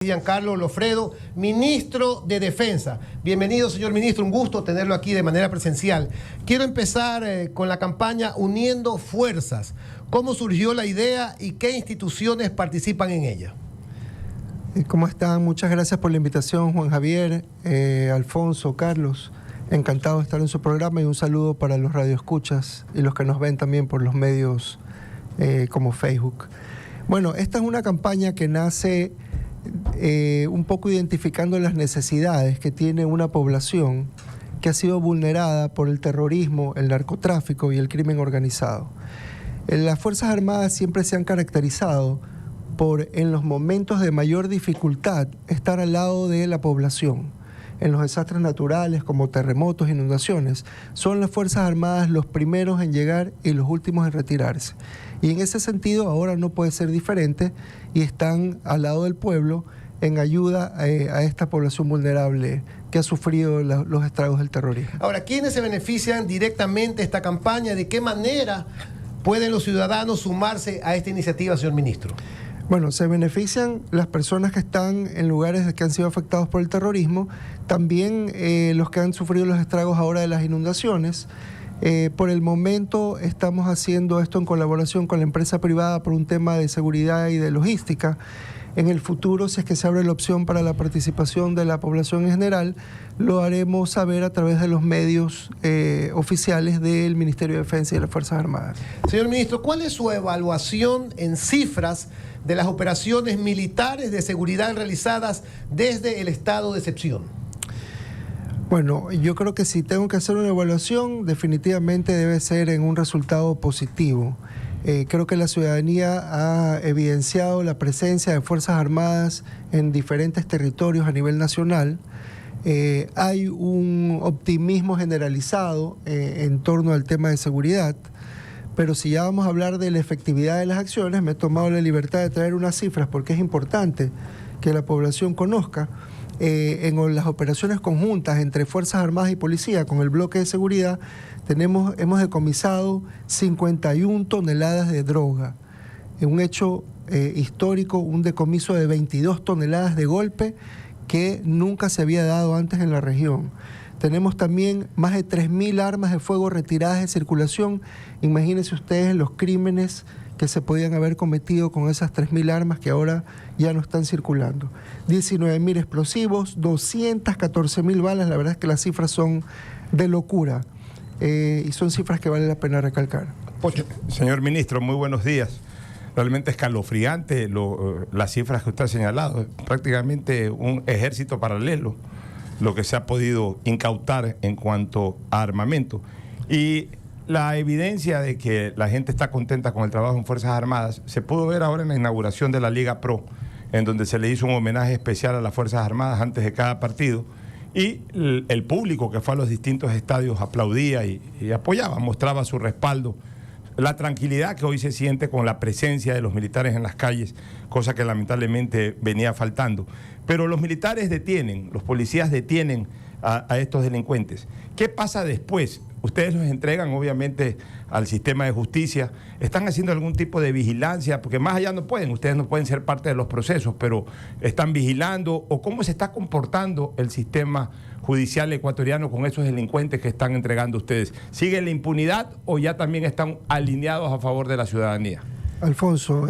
Giancarlo Lofredo, ministro de Defensa. Bienvenido, señor ministro, un gusto tenerlo aquí de manera presencial. Quiero empezar con la campaña Uniendo Fuerzas. ¿Cómo surgió la idea y qué instituciones participan en ella? ¿Cómo están? Muchas gracias por la invitación, Juan Javier, Alfonso, Carlos. Encantado de estar en su programa y un saludo para los radioescuchas y los que nos ven también por los medios como Facebook. Bueno, esta es una campaña que nace un poco identificando las necesidades que tiene una población que ha sido vulnerada por el terrorismo, el narcotráfico y el crimen organizado. Las Fuerzas Armadas siempre se han caracterizado por, en los momentos de mayor dificultad, estar al lado de la población. En los desastres naturales como terremotos, inundaciones, son las Fuerzas Armadas los primeros en llegar y los últimos en retirarse. Y en ese sentido ahora no puede ser diferente y están al lado del pueblo en ayuda a esta población vulnerable que ha sufrido los estragos del terrorismo. Ahora, ¿quiénes se benefician directamente de esta campaña? ¿De qué manera pueden los ciudadanos sumarse a esta iniciativa, señor ministro? Bueno, se benefician las personas que están en lugares que han sido afectados por el terrorismo, también los que han sufrido los estragos ahora de las inundaciones. Por el momento estamos haciendo esto en colaboración con la empresa privada por un tema de seguridad y de logística. En el futuro, si es que se abre la opción para la participación de la población en general, lo haremos saber a través de los medios oficiales del Ministerio de Defensa y de las Fuerzas Armadas. Señor ministro, ¿cuál es su evaluación en cifras de las operaciones militares de seguridad realizadas desde el estado de excepción? Bueno, yo creo que si tengo que hacer una evaluación, definitivamente debe ser en un resultado positivo. Creo que la ciudadanía ha evidenciado la presencia de Fuerzas Armadas en diferentes territorios a nivel nacional. Hay un optimismo generalizado en torno al tema de seguridad, pero si ya vamos a hablar de la efectividad de las acciones, me he tomado la libertad de traer unas cifras porque es importante que la población conozca. En las operaciones conjuntas entre Fuerzas Armadas y Policía con el bloque de seguridad hemos decomisado 51 toneladas de droga. En un hecho histórico, un decomiso de 22 toneladas de golpe que nunca se había dado antes en la región. Tenemos también más de 3.000 armas de fuego retiradas de circulación. Imagínense ustedes los crímenes que se podían haber cometido con esas 3.000 armas que ahora ya no están circulando. 19.000 explosivos, 214.000 balas, la verdad es que las cifras son de locura y son cifras que vale la pena recalcar. Pocho. Señor ministro, muy buenos días. Realmente escalofriante las cifras que usted ha señalado, prácticamente un ejército paralelo, lo que se ha podido incautar en cuanto a armamento. Y la evidencia de que la gente está contenta con el trabajo en Fuerzas Armadas se pudo ver ahora en la inauguración de la Liga Pro, en donde se le hizo un homenaje especial a las Fuerzas Armadas antes de cada partido, y el público que fue a los distintos estadios aplaudía y apoyaba, mostraba su respaldo, la tranquilidad que hoy se siente con la presencia de los militares en las calles, cosa que lamentablemente venía faltando. Pero los militares detienen, los policías detienen a estos delincuentes. ¿Qué pasa después? Ustedes los entregan obviamente al sistema de justicia. ¿Están haciendo algún tipo de vigilancia? Porque más allá no pueden, ustedes no pueden ser parte de los procesos, pero ¿están vigilando? ¿O cómo se está comportando el sistema judicial ecuatoriano con esos delincuentes que están entregando ustedes? ¿Sigue la impunidad o ya también están alineados a favor de la ciudadanía? Alfonso,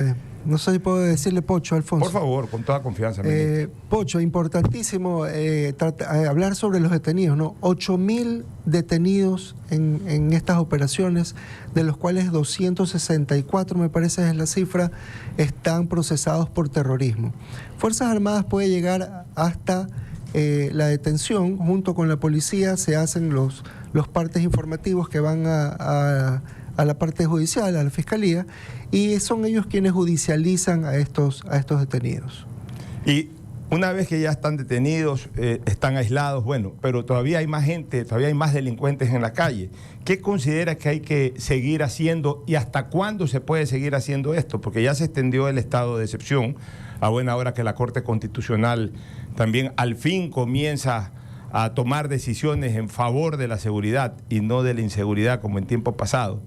no sé si puedo decirle Pocho, Alfonso. Por favor, con toda confianza. Pocho, importantísimo hablar sobre los detenidos, ¿no? 8.000 detenidos en estas operaciones, de los cuales 264, me parece es la cifra, están procesados por terrorismo. Fuerzas Armadas puede llegar hasta la detención, junto con la policía se hacen los partes informativos que van a la parte judicial, a la fiscalía, y son ellos quienes judicializan a estos detenidos. Y una vez que ya están detenidos, están aislados, bueno, pero todavía hay más gente, todavía hay más delincuentes en la calle. ¿Qué considera que hay que seguir haciendo y hasta cuándo se puede seguir haciendo esto? Porque ya se extendió el estado de excepción, a buena hora que la Corte Constitucional también al fin comienza a tomar decisiones en favor de la seguridad y no de la inseguridad como en tiempo pasado.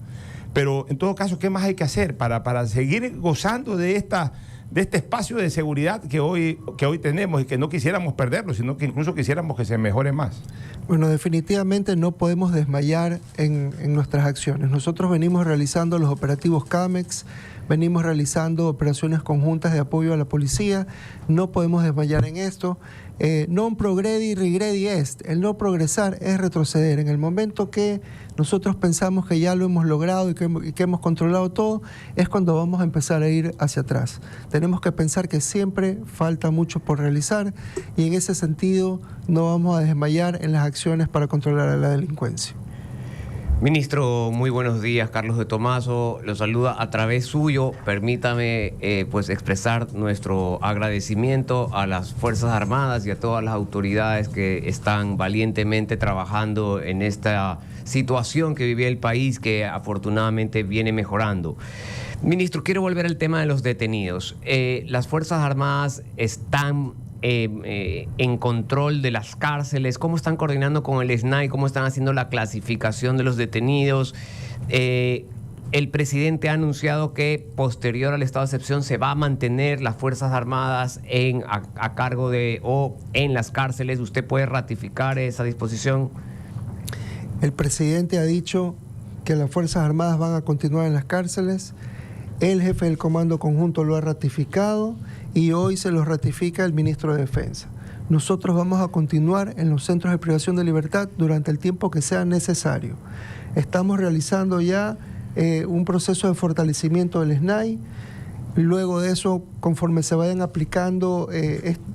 Pero en todo caso, ¿qué más hay que hacer para seguir gozando de esta de este espacio de seguridad que hoy tenemos y que no quisiéramos perderlo, sino que incluso quisiéramos que se mejore más? Bueno, definitivamente no podemos desmayar en nuestras acciones. Nosotros venimos realizando los operativos CAMEX, venimos realizando operaciones conjuntas de apoyo a la policía, no podemos desmayar en esto. Non progredi regredi est, el no progresar es retroceder. En el momento que nosotros pensamos que ya lo hemos logrado y que hemos controlado todo, es cuando vamos a empezar a ir hacia atrás. Tenemos que pensar que siempre falta mucho por realizar y en ese sentido no vamos a desmayar en las acciones para controlar a la delincuencia. Ministro, muy buenos días. Carlos de Tomaso lo saluda a través suyo. Permítame pues expresar nuestro agradecimiento a las Fuerzas Armadas y a todas las autoridades que están valientemente trabajando en esta situación que vivía el país, que afortunadamente viene mejorando. Ministro, quiero volver al tema de los detenidos. Las Fuerzas Armadas están en control de las cárceles. ¿Cómo están coordinando con el SNAI? ¿Cómo están haciendo la clasificación de los detenidos? El presidente ha anunciado que posterior al estado de excepción se va a mantener las Fuerzas Armadas a cargo de o en las cárceles. ¿Usted puede ratificar esa disposición? El presidente ha dicho que las Fuerzas Armadas van a continuar en las cárceles. El jefe del Comando Conjunto lo ha ratificado y hoy se lo ratifica el ministro de Defensa. Nosotros vamos a continuar en los centros de privación de libertad durante el tiempo que sea necesario. Estamos realizando ya un proceso de fortalecimiento del SNAI. Luego de eso, conforme se vayan aplicando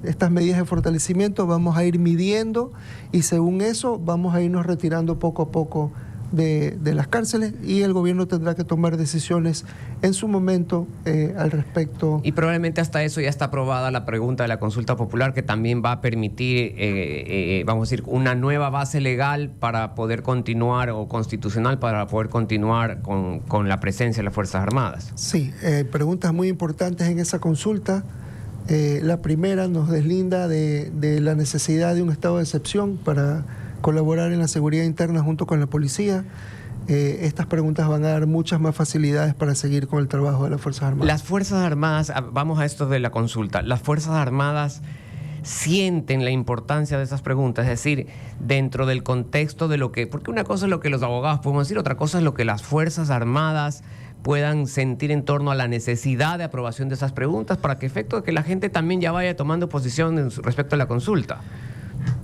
estas medidas de fortalecimiento, vamos a ir midiendo y según eso vamos a irnos retirando poco a poco de las cárceles y el gobierno tendrá que tomar decisiones en su momento al respecto. Y probablemente hasta eso ya está aprobada la pregunta de la consulta popular, que también va a permitir, vamos a decir, una nueva base legal para poder continuar, o constitucional para poder continuar con la presencia de las Fuerzas Armadas. Sí, preguntas muy importantes en esa consulta. La primera nos deslinda de la necesidad de un estado de excepción para colaborar en la seguridad interna junto con la policía. Estas preguntas van a dar muchas más facilidades para seguir con el trabajo de las Fuerzas Armadas. Las Fuerzas Armadas, vamos a esto de la consulta, las Fuerzas Armadas sienten la importancia de esas preguntas, es decir, dentro del contexto de lo que, porque una cosa es lo que los abogados podemos decir, otra cosa es lo que las Fuerzas Armadas puedan sentir en torno a la necesidad de aprobación de esas preguntas, para que efecto de que la gente también ya vaya tomando posición respecto a la consulta.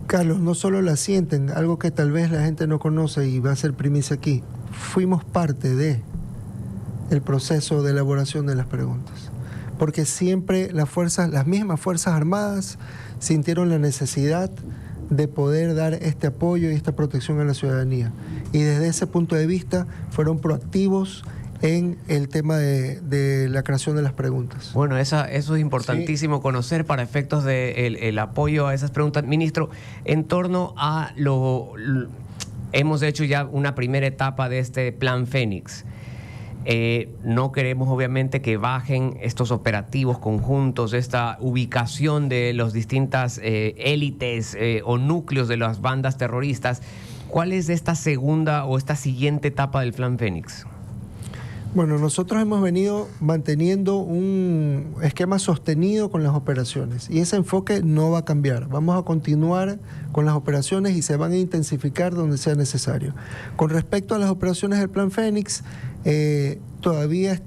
Carlos, no solo la sienten, algo que tal vez la gente no conoce y va a ser primicia aquí. Fuimos parte de el proceso de elaboración de las preguntas, porque siempre las mismas Fuerzas Armadas sintieron la necesidad de poder dar este apoyo y esta protección a la ciudadanía. Y desde ese punto de vista fueron proactivos en el tema de la creación de las preguntas. Bueno, eso es importantísimo conocer para efectos del apoyo a esas preguntas. Ministro, en torno a hemos hecho ya una primera etapa de este Plan Fénix. No queremos obviamente que bajen estos operativos conjuntos, esta ubicación de las distintas élites o núcleos de las bandas terroristas. ¿Cuál es esta segunda o esta siguiente etapa del Plan Fénix? Bueno, nosotros hemos venido manteniendo un esquema sostenido con las operaciones y ese enfoque no va a cambiar. Vamos a continuar con las operaciones y se van a intensificar donde sea necesario. Con respecto a las operaciones del Plan Fénix, todavía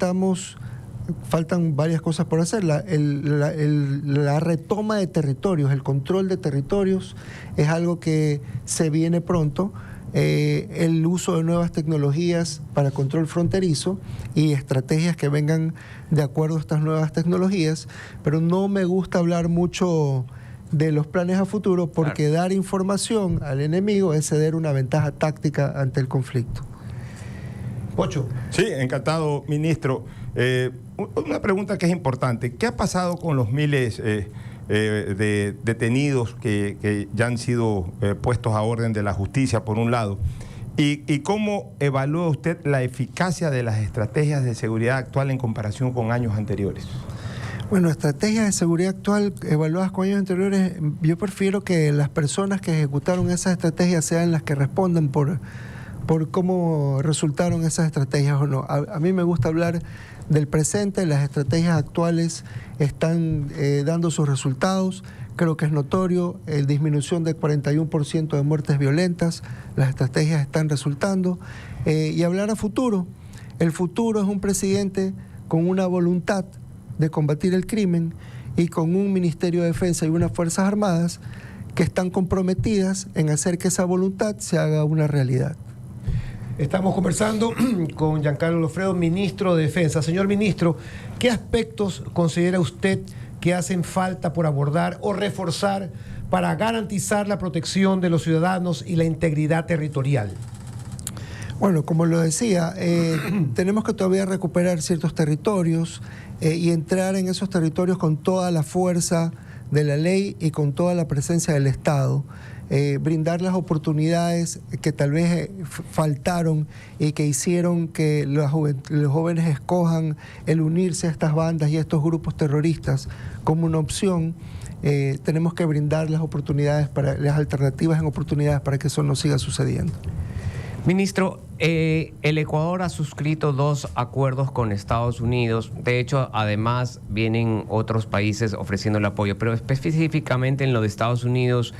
faltan varias cosas por hacer. La retoma de territorios, el control de territorios es algo que se viene pronto. El uso de nuevas tecnologías para control fronterizo y estrategias que vengan de acuerdo a estas nuevas tecnologías, pero no me gusta hablar mucho de los planes a futuro porque dar información al enemigo es ceder una ventaja táctica ante el conflicto. Pocho. Sí, encantado, ministro. Una pregunta que es importante. ¿Qué ha pasado con los miles de detenidos que ya han sido puestos a orden de la justicia, por un lado? ¿Y cómo evalúa usted la eficacia de las estrategias de seguridad actual en comparación con años anteriores? Bueno, estrategias de seguridad actual evaluadas con años anteriores, yo prefiero que las personas que ejecutaron esas estrategias sean las que respondan por cómo resultaron esas estrategias o no. A mí me gusta hablar del presente. Las estrategias actuales están dando sus resultados. Creo que es notorio el disminución del 41% de muertes violentas. Las estrategias están resultando. Y hablar a futuro. El futuro es un presidente con una voluntad de combatir el crimen y con un Ministerio de Defensa y unas Fuerzas Armadas que están comprometidas en hacer que esa voluntad se haga una realidad. Estamos conversando con Giancarlo Loffredo, ministro de Defensa. Señor ministro, ¿qué aspectos considera usted que hacen falta por abordar o reforzar para garantizar la protección de los ciudadanos y la integridad territorial? Bueno, como lo decía, tenemos que todavía recuperar ciertos territorios y entrar en esos territorios con toda la fuerza de la ley y con toda la presencia del Estado. Brindar las oportunidades que tal vez faltaron y que hicieron que los jóvenes escojan el unirse a estas bandas y a estos grupos terroristas como una opción. Tenemos que brindar las oportunidades, las alternativas en oportunidades para que eso no siga sucediendo. Ministro, el Ecuador ha suscrito 2 acuerdos con Estados Unidos. De hecho, además vienen otros países ofreciendo el apoyo, pero específicamente en lo de Estados Unidos,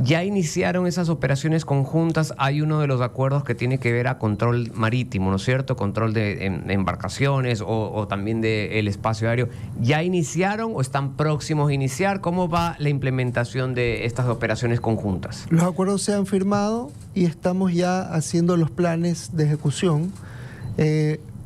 ya iniciaron esas operaciones conjuntas. Hay uno de los acuerdos que tiene que ver a control marítimo, ¿no es cierto? Control de embarcaciones o también del espacio aéreo. ¿Ya iniciaron o están próximos a iniciar? ¿Cómo va la implementación de estas operaciones conjuntas? Los acuerdos se han firmado y estamos ya haciendo los planes de ejecución.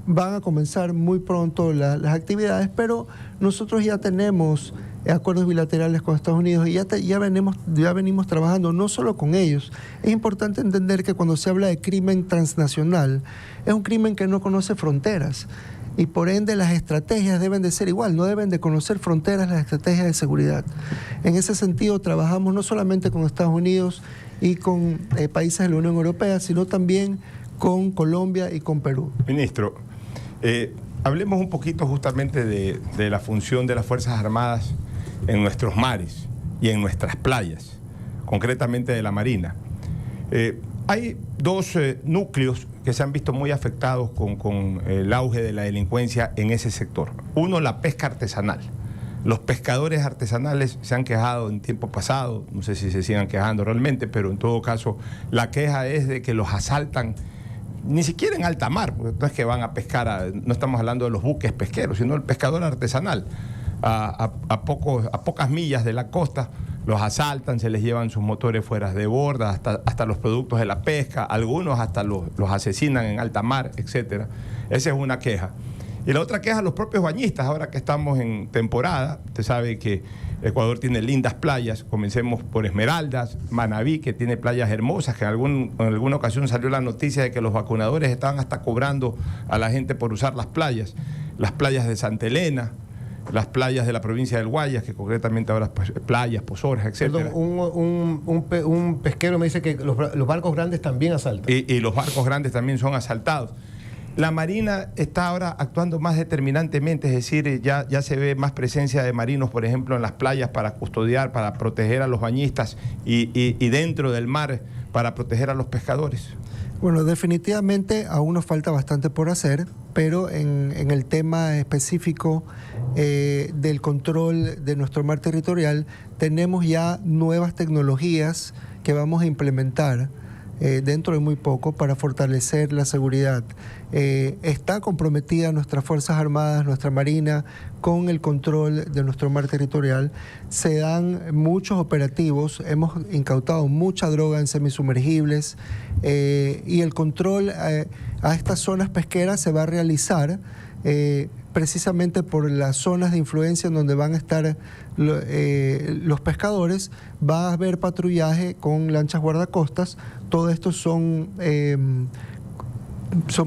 Van a comenzar muy pronto las actividades, pero nosotros ya tenemos acuerdos bilaterales con Estados Unidos y ya venimos trabajando no solo con ellos. Es importante entender que cuando se habla de crimen transnacional, es un crimen que no conoce fronteras y por ende las estrategias deben de ser igual, no deben de conocer fronteras las estrategias de seguridad. En ese sentido trabajamos no solamente con Estados Unidos y con países de la Unión Europea, sino también con Colombia y con Perú. Ministro, hablemos un poquito justamente de la función de las Fuerzas Armadas en nuestros mares y en nuestras playas, concretamente de la Marina. Hay 2 núcleos que se han visto muy afectados con el auge de la delincuencia en ese sector. Uno, la pesca artesanal. Los pescadores artesanales se han quejado en tiempo pasado, no sé si se sigan quejando realmente, pero en todo caso la queja es de que los asaltan, ni siquiera en alta mar, porque no es que van a pescar, no estamos hablando de los buques pesqueros, sino el pescador artesanal. A pocas millas de la costa los asaltan, se les llevan sus motores fuera de borda, hasta los productos de la pesca, algunos hasta los asesinan en alta mar, etc. Esa es una queja. Y la otra queja, los propios bañistas, ahora que estamos en temporada. Usted sabe que Ecuador tiene lindas playas, comencemos por Esmeraldas, Manabí, que tiene playas hermosas, que en alguna ocasión salió la noticia de que los vacunadores estaban hasta cobrando a la gente por usar las playas de Santa Elena, las playas de la provincia del Guayas, que concretamente ahora playas, Pozoras, etc. Perdón, un pesquero me dice que los barcos grandes también asaltan. Y los barcos grandes también son asaltados. La Marina está ahora actuando más determinantemente, es decir, ya se ve más presencia de marinos, por ejemplo, en las playas para custodiar, para proteger a los bañistas y dentro del mar para proteger a los pescadores. Bueno, definitivamente aún nos falta bastante por hacer, pero en el tema específico del control de nuestro mar territorial, tenemos ya nuevas tecnologías que vamos a implementar dentro de muy poco para fortalecer la seguridad. Está comprometida nuestras Fuerzas Armadas, nuestra Marina, con el control de nuestro mar territorial. Se dan muchos operativos, hemos incautado mucha droga en semisumergibles y el control a estas zonas pesqueras se va a realizar precisamente por las zonas de influencia en donde van a estar los pescadores. Va a haber patrullaje con lanchas guardacostas. Todo esto son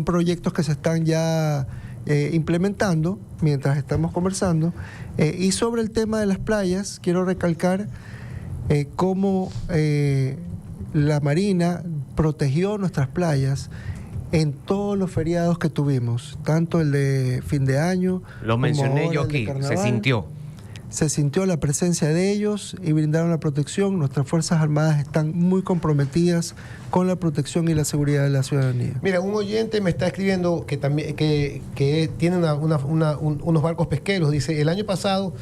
proyectos que se están ya implementando mientras estamos conversando. Y sobre el tema de las playas, quiero recalcar cómo la Marina protegió nuestras playas en todos los feriados que tuvimos, tanto el de fin de año. Lo mencioné yo aquí, se sintió. se sintió la presencia de ellos y brindaron la protección. Nuestras Fuerzas Armadas están muy comprometidas con la protección y la seguridad de la ciudadanía. Mira, un oyente me está escribiendo que también que tiene unos barcos pesqueros. Dice, el año pasado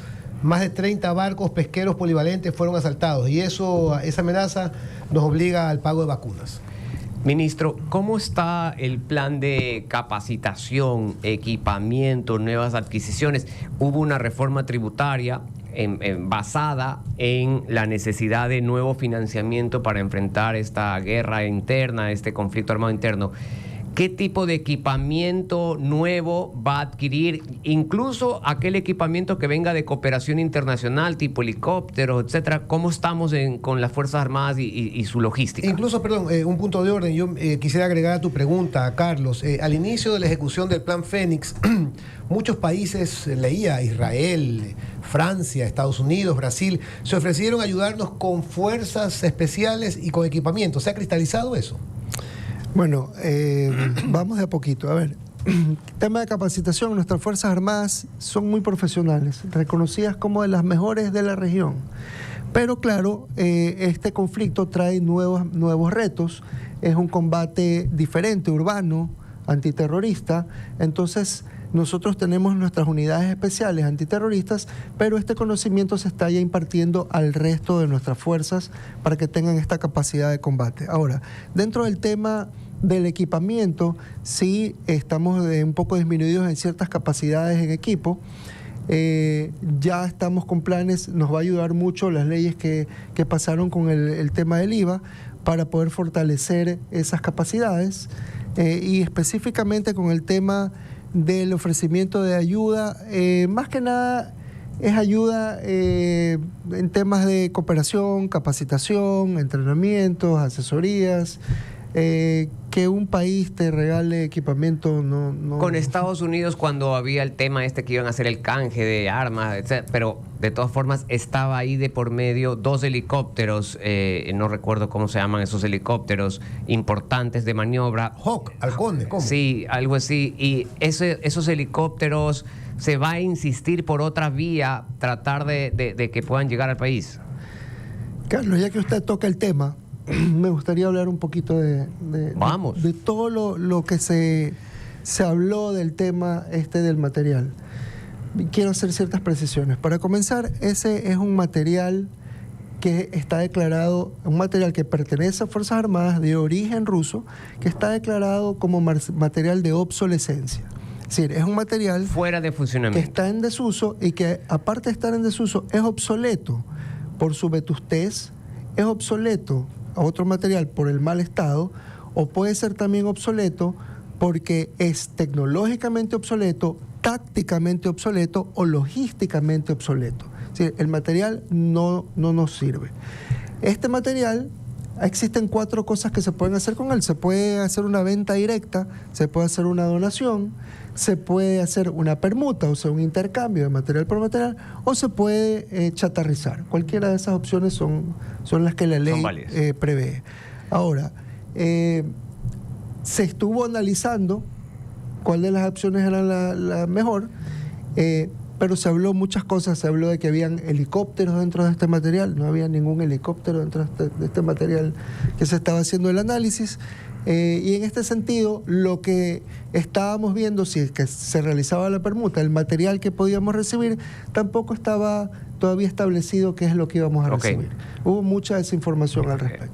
más de 30 barcos pesqueros polivalentes fueron asaltados y esa amenaza nos obliga al pago de vacunas. Ministro, ¿cómo está el plan de capacitación, equipamiento, nuevas adquisiciones? Hubo una reforma tributaria basada en la necesidad de nuevo financiamiento para enfrentar esta guerra interna, este conflicto armado interno. ¿Qué tipo de equipamiento nuevo va a adquirir? Incluso aquel equipamiento que venga de cooperación internacional, tipo helicópteros, etcétera. ¿Cómo estamos con las Fuerzas Armadas y su logística? Incluso, perdón, un punto de orden. Yo quisiera agregar a tu pregunta, Carlos. Al inicio de la ejecución del Plan Fénix, muchos países, leía, Israel, Francia, Estados Unidos, Brasil, se ofrecieron a ayudarnos con fuerzas especiales y con equipamiento. ¿Se ha cristalizado eso? Bueno, vamos de a poquito. A ver, tema de capacitación, nuestras Fuerzas Armadas son muy profesionales, reconocidas como de las mejores de la región. Pero claro, este conflicto trae nuevos retos, es un combate diferente, urbano, antiterrorista, entonces nosotros tenemos nuestras unidades especiales antiterroristas, pero este conocimiento se está ya impartiendo al resto de nuestras fuerzas para que tengan esta capacidad de combate. Ahora, dentro del tema del equipamiento, sí estamos un poco disminuidos en ciertas capacidades en equipo. Ya estamos con planes, nos va a ayudar mucho las leyes que pasaron con el tema del IVA para poder fortalecer esas capacidades y específicamente con el tema del ofrecimiento de ayuda, más que nada es ayuda en temas de cooperación, capacitación, entrenamientos, asesorías. Que un país te regale equipamiento no... Con Estados Unidos, cuando había el tema que iban a hacer el canje de armas, etc., pero de todas formas estaba ahí de por medio 2 helicópteros, no recuerdo cómo se llaman esos helicópteros importantes de maniobra. Hawk, Halcón, ¿cómo? Sí, algo así. Y esos helicópteros, ¿se va a insistir por otra vía tratar de que puedan llegar al país? Carlos, ya que usted toca el tema, me gustaría hablar un poquito de todo lo que se habló del tema del material. Quiero hacer ciertas precisiones. Para comenzar, ese es un material que está declarado, un material que pertenece a Fuerzas Armadas de origen ruso, que está declarado como material de obsolescencia. Es decir, es un material fuera de funcionamiento, que está en desuso y que, aparte de estar en desuso, es obsoleto por su vetustez, es obsoleto a otro material por el mal estado, o puede ser también obsoleto porque es tecnológicamente obsoleto, tácticamente obsoleto o logísticamente obsoleto. Es decir, el material no nos sirve. Este material, existen 4 cosas que se pueden hacer con él. Se puede hacer una venta directa, se puede hacer una donación, se puede hacer una permuta, o sea, un intercambio de material por material, o se puede chatarrizar. Cualquiera de esas opciones son las que la ley prevé. Ahora, se estuvo analizando cuál de las opciones era la mejor, pero se habló muchas cosas. Se habló de que habían helicópteros dentro de este material. No había ningún helicóptero dentro de este material que se estaba haciendo el análisis. Y en este sentido, lo que estábamos viendo, si es que se realizaba la permuta, el material que podíamos recibir, tampoco estaba todavía establecido qué es lo que íbamos a recibir. Hubo mucha desinformación al respecto.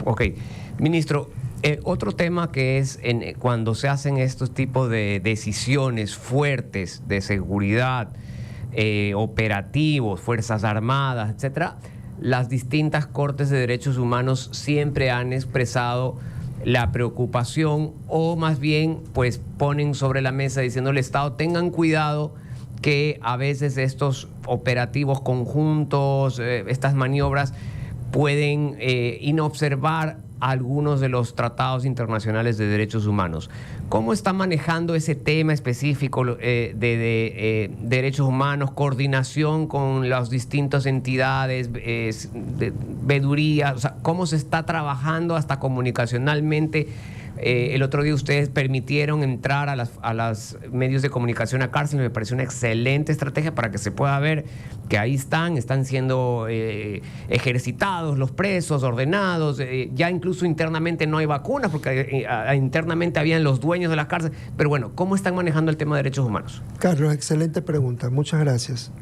Ok. Ministro, otro tema que es cuando se hacen estos tipos de decisiones fuertes de seguridad, operativos, Fuerzas Armadas, etcétera, las distintas cortes de derechos humanos siempre han expresado la preocupación, o más bien pues ponen sobre la mesa diciendo al Estado: tengan cuidado que a veces estos operativos conjuntos, estas maniobras pueden inobservar algunos de los tratados internacionales de derechos humanos. ¿Cómo está manejando ese tema específico de derechos humanos, coordinación con las distintas entidades, veedurías? O sea, ¿cómo se está trabajando hasta comunicacionalmente El otro día ustedes permitieron entrar a las medios de comunicación a cárcel. Me pareció una excelente estrategia para que se pueda ver que ahí están siendo ejercitados los presos, ordenados. Ya incluso internamente no hay vacunas porque internamente habían los dueños de las cárceles. Pero bueno, ¿cómo están manejando el tema de derechos humanos? Carlos, excelente pregunta. Muchas gracias.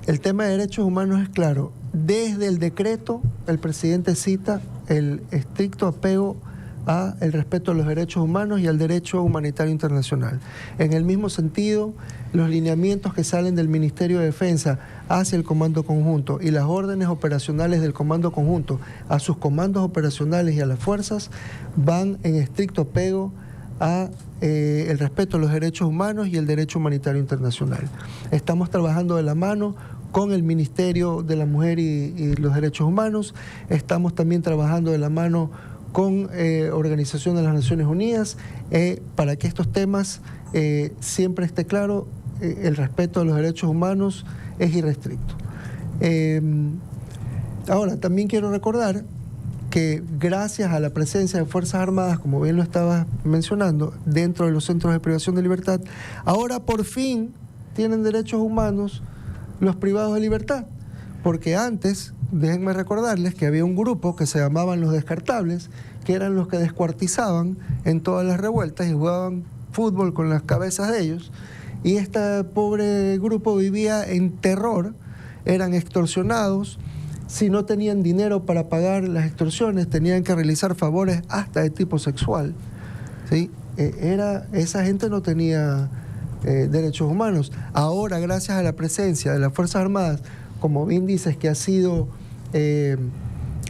El tema de derechos humanos es claro. Desde el decreto, el presidente cita el estricto apego a el respeto a los derechos humanos y al derecho humanitario internacional. En el mismo sentido, los lineamientos que salen del Ministerio de Defensa hacia el Comando Conjunto y las órdenes operacionales del Comando Conjunto a sus comandos operacionales y a las fuerzas van en estricto apego a el respeto a los derechos humanos y el derecho humanitario internacional. Estamos trabajando de la mano con el Ministerio de la Mujer y los Derechos Humanos, estamos también trabajando de la mano con Organización de las Naciones Unidas para que estos temas siempre esté claro, el respeto a los derechos humanos es irrestricto. Ahora, también quiero recordar que gracias a la presencia de Fuerzas Armadas, como bien lo estabas mencionando, dentro de los centros de privación de libertad, ahora por fin tienen derechos humanos los privados de libertad, porque antes, déjenme recordarles que había un grupo que se llamaban los descartables, que eran los que descuartizaban en todas las revueltas y jugaban fútbol con las cabezas de ellos, y este pobre grupo vivía en terror, eran extorsionados. Si no tenían dinero para pagar las extorsiones, tenían que realizar favores hasta de tipo sexual, ¿sí? Esa gente no tenía derechos humanos. Ahora, gracias a la presencia de las Fuerzas Armadas, como bien dices, que ha sido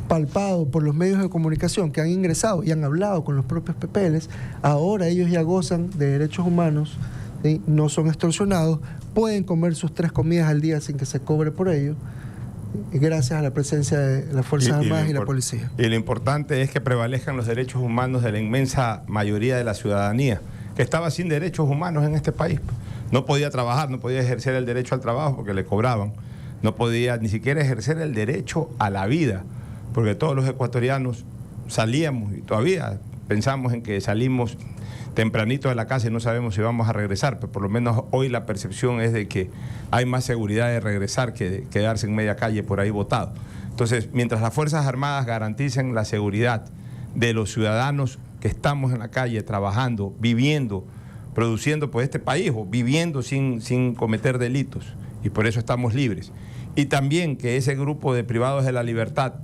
palpado por los medios de comunicación que han ingresado y han hablado con los propios PPLs, ahora ellos ya gozan de derechos humanos, ¿sí? No son extorsionados, pueden comer sus 3 comidas al día sin que se cobre por ello, gracias a la presencia de las Fuerzas Armadas y la policía. Y lo importante es que prevalezcan los derechos humanos de la inmensa mayoría de la ciudadanía, que estaba sin derechos humanos en este país. No podía trabajar, no podía ejercer el derecho al trabajo porque le cobraban, no podía ni siquiera ejercer el derecho a la vida, porque todos los ecuatorianos salíamos y todavía pensamos en que salimos tempranito de la casa y no sabemos si vamos a regresar, pero por lo menos hoy la percepción es de que hay más seguridad de regresar que de quedarse en media calle por ahí botado. Entonces, mientras las Fuerzas Armadas garanticen la seguridad de los ciudadanos que estamos en la calle trabajando, viviendo, produciendo por este país o viviendo sin cometer delitos, y por eso estamos libres, y también que ese grupo de privados de la libertad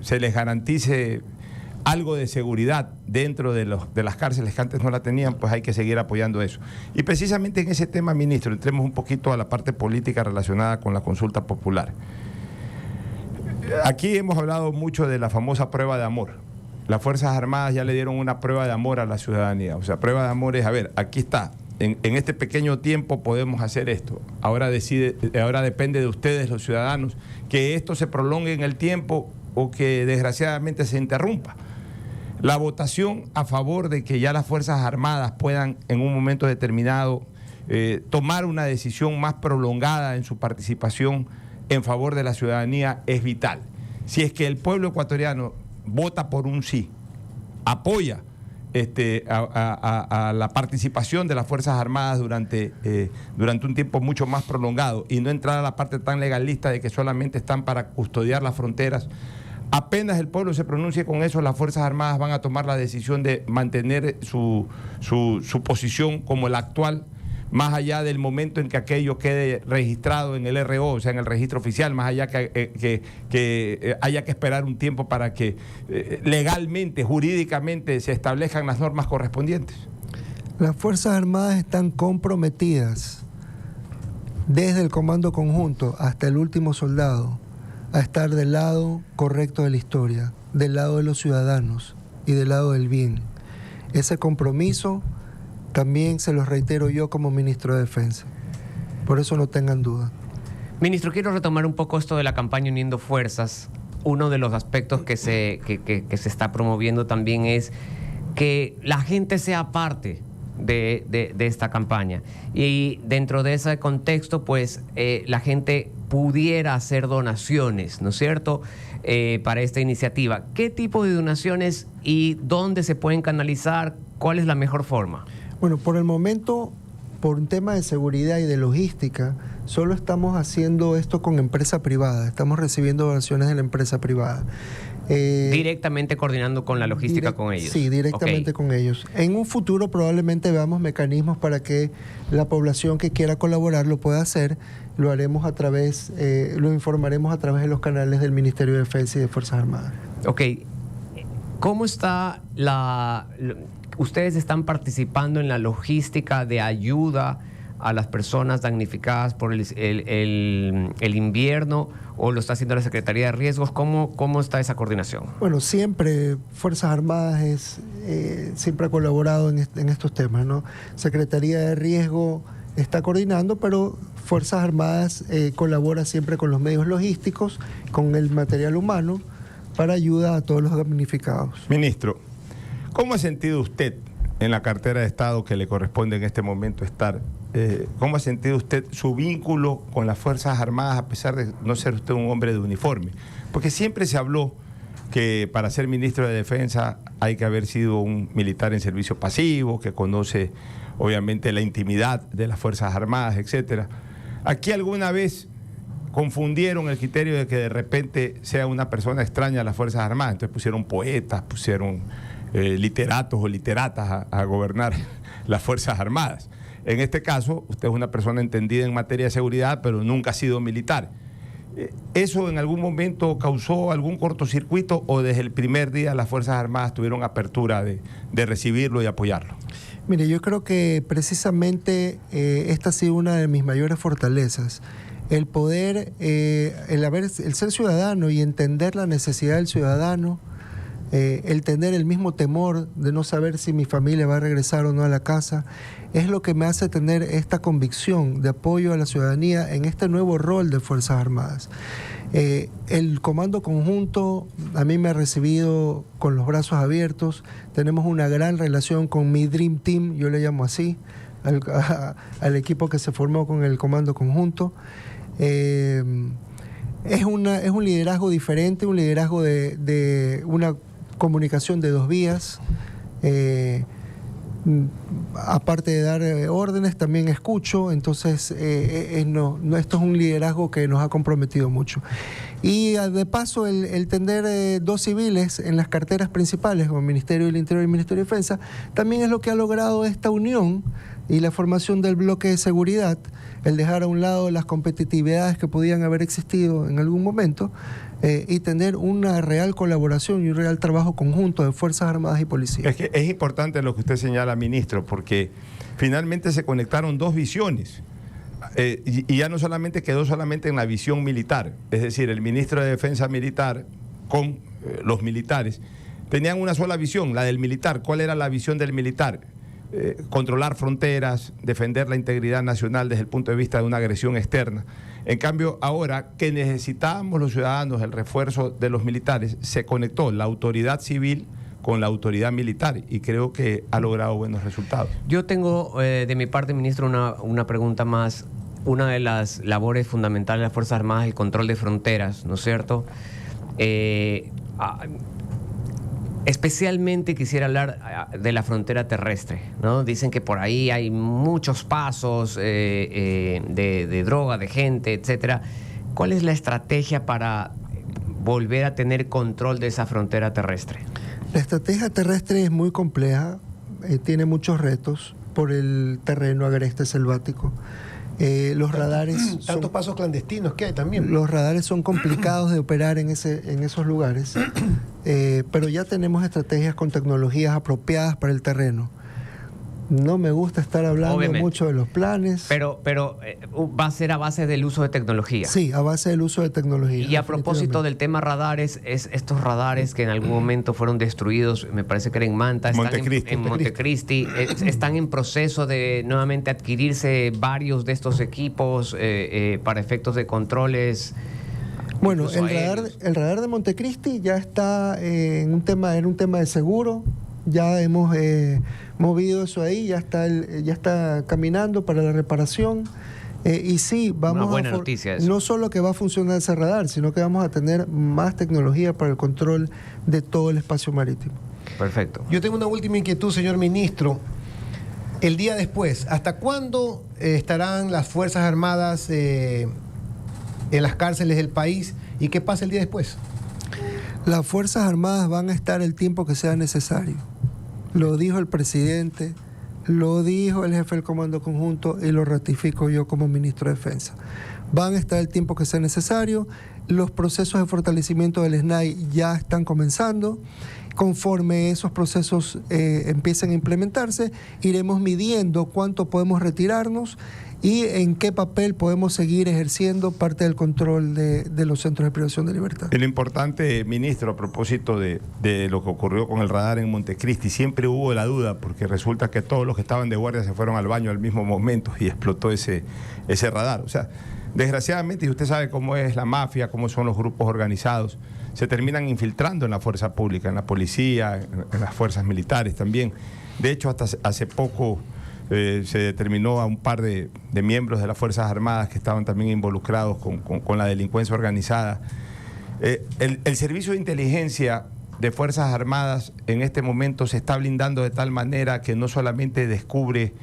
se les garantice algo de seguridad dentro de las cárceles que antes no la tenían, pues hay que seguir apoyando eso. Y precisamente en ese tema, ministro, entremos un poquito a la parte política relacionada con la consulta popular. Aquí hemos hablado mucho de la famosa prueba de amor. Las Fuerzas Armadas ya le dieron una prueba de amor a la ciudadanía. O sea, prueba de amor es, a ver, aquí está, en este pequeño tiempo podemos hacer esto. Ahora depende de ustedes, los ciudadanos, que esto se prolongue en el tiempo o que desgraciadamente se interrumpa. La votación a favor de que ya las Fuerzas Armadas puedan en un momento determinado tomar una decisión más prolongada en su participación en favor de la ciudadanía es vital. Si es que el pueblo ecuatoriano vota por un sí, apoya a la participación de las Fuerzas Armadas durante un tiempo mucho más prolongado y no entrar a la parte tan legalista de que solamente están para custodiar las fronteras. Apenas el pueblo se pronuncie con eso, las Fuerzas Armadas van a tomar la decisión de mantener su posición como la actual, más allá del momento en que aquello quede registrado en el RO, o sea, en el registro oficial, más allá que haya que esperar un tiempo para que legalmente, jurídicamente, se establezcan las normas correspondientes. Las Fuerzas Armadas están comprometidas desde el Comando Conjunto hasta el último soldado a estar del lado correcto de la historia, del lado de los ciudadanos y del lado del bien. Ese compromiso también se los reitero yo como ministro de Defensa. Por eso no tengan duda. Ministro, quiero retomar un poco esto de la campaña Uniendo Fuerzas. Uno de los aspectos que se está promoviendo también es que la gente sea parte de esta campaña. Y dentro de ese contexto, pues la gente pudiera hacer donaciones, ¿no es cierto?, para esta iniciativa. ¿Qué tipo de donaciones y dónde se pueden canalizar? ¿Cuál es la mejor forma? Bueno, por el momento, por un tema de seguridad y de logística, solo estamos haciendo esto con empresa privada. Estamos recibiendo donaciones de la empresa privada. Directamente coordinando con la logística con ellos. Sí, directamente Ok. con ellos. En un futuro probablemente veamos mecanismos para que la población que quiera colaborar lo pueda hacer. Lo haremos a través, lo informaremos a través de los canales del Ministerio de Defensa y de Fuerzas Armadas. Ok. ¿Cómo está ustedes están participando en la logística de ayuda a las personas damnificadas por el invierno, o lo está haciendo la Secretaría de Riesgos? ¿Cómo está esa coordinación? Bueno, siempre Fuerzas Armadas siempre ha colaborado en estos temas, ¿no? Secretaría de Riesgo está coordinando, pero Fuerzas Armadas colabora siempre con los medios logísticos, con el material humano, para ayuda a todos los damnificados. Ministro, ¿cómo ha sentido usted en la cartera de Estado que le corresponde en este momento estar? ¿Cómo ha sentido usted su vínculo con las Fuerzas Armadas a pesar de no ser usted un hombre de uniforme? Porque siempre se habló que para ser ministro de Defensa hay que haber sido un militar en servicio pasivo, que conoce obviamente la intimidad de las Fuerzas Armadas, etcétera. ¿Aquí alguna vez confundieron el criterio de que de repente sea una persona extraña a las Fuerzas Armadas? Entonces pusieron poetas, pusieron literatos o literatas a gobernar las Fuerzas Armadas. En este caso, usted es una persona entendida en materia de seguridad, pero nunca ha sido militar. ¿Eso en algún momento causó algún cortocircuito o desde el primer día las Fuerzas Armadas tuvieron apertura de recibirlo y apoyarlo? Mire, yo creo que precisamente esta ha sido una de mis mayores fortalezas. El poder, el ser ciudadano y entender la necesidad del ciudadano, el tener el mismo temor de no saber si mi familia va a regresar o no a la casa, es lo que me hace tener esta convicción de apoyo a la ciudadanía en este nuevo rol de Fuerzas Armadas. El Comando Conjunto a mí me ha recibido con los brazos abiertos. Tenemos una gran relación con mi Dream Team, yo le llamo así, al equipo que se formó con el Comando Conjunto. Es un liderazgo diferente, un liderazgo de una comunicación de dos vías. Aparte de dar órdenes, también escucho. Entonces, esto es un liderazgo que nos ha comprometido mucho. Y de paso, el tener dos civiles en las carteras principales, como el Ministerio del Interior y el Ministerio de Defensa, también es lo que ha logrado esta unión y la formación del bloque de seguridad, el dejar a un lado las competitividades que podían haber existido en algún momento, y tener una real colaboración y un real trabajo conjunto de Fuerzas Armadas y Policía. Es que es importante lo que usted señala, ministro, porque finalmente se conectaron dos visiones. Y ya no solamente quedó solamente en la visión militar, es decir, el ministro de Defensa militar con los militares tenían una sola visión, la del militar. ¿Cuál era la visión del militar? Controlar fronteras, defender la integridad nacional desde el punto de vista de una agresión externa. En cambio, ahora que necesitábamos los ciudadanos el refuerzo de los militares, se conectó la autoridad civil con la autoridad militar y creo que ha logrado buenos resultados. Yo tengo de mi parte, ministro, una pregunta más. Una de las labores fundamentales de las Fuerzas Armadas es el control de fronteras, ¿no es cierto? Especialmente quisiera hablar de la frontera terrestre, ¿no? Dicen que por ahí hay muchos pasos de droga, de gente, etcétera. ¿Cuál es la estrategia para volver a tener control de esa frontera terrestre? La estrategia terrestre es muy compleja, tiene muchos retos por el terreno agreste selvático. Los radares Tantos pasos clandestinos que hay también. Los radares son complicados de operar en esos lugares, pero ya tenemos estrategias con tecnologías apropiadas para el terreno. No me gusta estar hablando mucho de los planes. Pero va a ser a base del uso de tecnología. Sí, a base del uso de tecnología. Y a propósito del tema radares, estos radares que en algún momento fueron destruidos, me parece que era en Manta, en Montecristi, están en proceso de nuevamente adquirirse varios de estos equipos para efectos de controles. Bueno, el radar de Montecristi ya está en un tema de seguro. Ya hemos movido eso ahí, ya está caminando para la reparación. Y sí, vamos Una buena noticia eso. no solo que va a funcionar ese radar, sino que vamos a tener más tecnología para el control de todo el espacio marítimo. Perfecto. Yo tengo una última inquietud, señor ministro. El día después, ¿hasta cuándo estarán las Fuerzas Armadas en las cárceles del país? ¿Y qué pasa el día después? Las Fuerzas Armadas van a estar el tiempo que sea necesario. Lo dijo el presidente, lo dijo el jefe del Comando Conjunto y lo ratifico yo como ministro de Defensa. Van a estar el tiempo que sea necesario. Los procesos de fortalecimiento del SNAI ya están comenzando. Conforme esos procesos empiecen a implementarse, iremos midiendo cuánto podemos retirarnos y en qué papel podemos seguir ejerciendo parte del control de los centros de privación de libertad. Lo importante, ministro, a propósito de lo que ocurrió con el radar en Montecristi, siempre hubo la duda, porque resulta que todos los que estaban de guardia se fueron al baño al mismo momento y explotó ese radar. O sea, desgraciadamente, y usted sabe cómo es la mafia, cómo son los grupos organizados, se terminan infiltrando en la fuerza pública, en la policía, en las fuerzas militares también. De hecho, hasta hace poco se determinó a un par de miembros de las Fuerzas Armadas que estaban también involucrados con la delincuencia organizada. El servicio de inteligencia de Fuerzas Armadas en este momento se está blindando de tal manera que no solamente descubre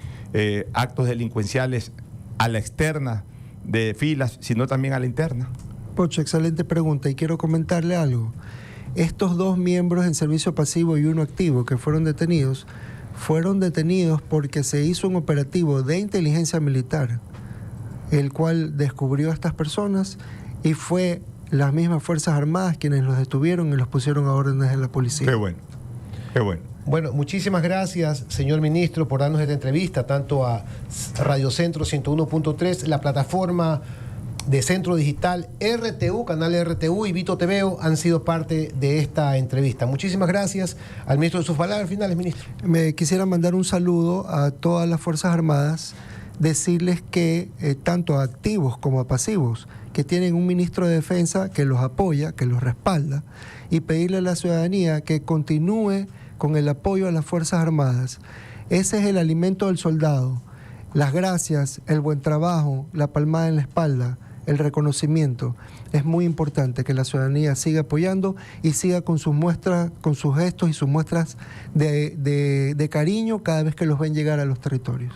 actos delincuenciales a la externa de filas, sino también a la interna. Pocho, excelente pregunta y quiero comentarle algo. Estos 2 miembros en servicio pasivo y 1 activo que fueron detenidos porque se hizo un operativo de inteligencia militar, el cual descubrió a estas personas y fue las mismas Fuerzas Armadas quienes los detuvieron y los pusieron a órdenes de la policía. Qué bueno, qué bueno. Bueno, muchísimas gracias, señor ministro, por darnos esta entrevista, tanto a Radio Centro 101.3, la plataforma de Centro Digital RTU, canal RTU y Vito TVO han sido parte de esta entrevista. Muchísimas gracias al ministro de sus palabras finales, ministro. Me quisiera mandar un saludo a todas las Fuerzas Armadas, decirles que tanto a activos como a pasivos, que tienen un ministro de Defensa que los apoya, que los respalda, y pedirle a la ciudadanía que continúe con el apoyo a las Fuerzas Armadas. Ese es el alimento del soldado. Las gracias, el buen trabajo, la palmada en la espalda, el reconocimiento. Es muy importante que la ciudadanía siga apoyando y siga con sus muestras, con sus gestos y sus muestras de cariño cada vez que los ven llegar a los territorios.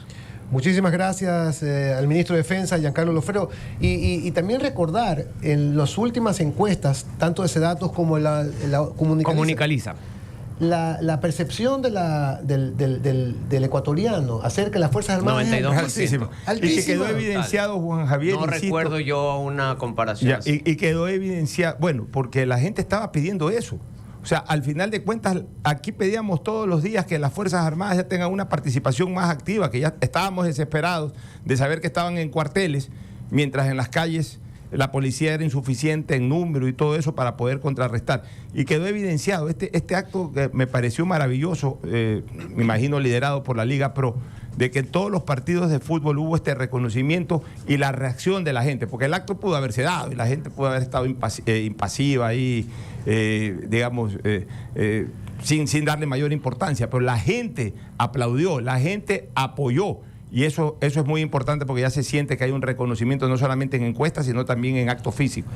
Muchísimas gracias al ministro de Defensa, Giancarlo Lofero. Y también recordar, en las últimas encuestas, tanto de Sedatos como la Comunicaliza. La percepción del ecuatoriano acerca de las Fuerzas Armadas 92%. altísima. Y que quedó evidenciado, Juan Javier, No insisto, recuerdo yo una comparación ya, así. y quedó evidenciado, bueno, porque la gente estaba pidiendo eso. O sea, al final de cuentas, aquí pedíamos todos los días que las Fuerzas Armadas ya tengan una participación más activa, que ya estábamos desesperados de saber que estaban en cuarteles, mientras en las calles la policía era insuficiente en número y todo eso para poder contrarrestar. Y quedó evidenciado este acto que me pareció maravilloso, me imagino liderado por la Liga Pro, de que en todos los partidos de fútbol hubo este reconocimiento y la reacción de la gente, porque el acto pudo haberse dado y la gente pudo haber estado impasiva ahí, sin darle mayor importancia, pero la gente aplaudió, la gente apoyó. Y eso es muy importante porque ya se siente que hay un reconocimiento no solamente en encuestas, sino también en actos físicos.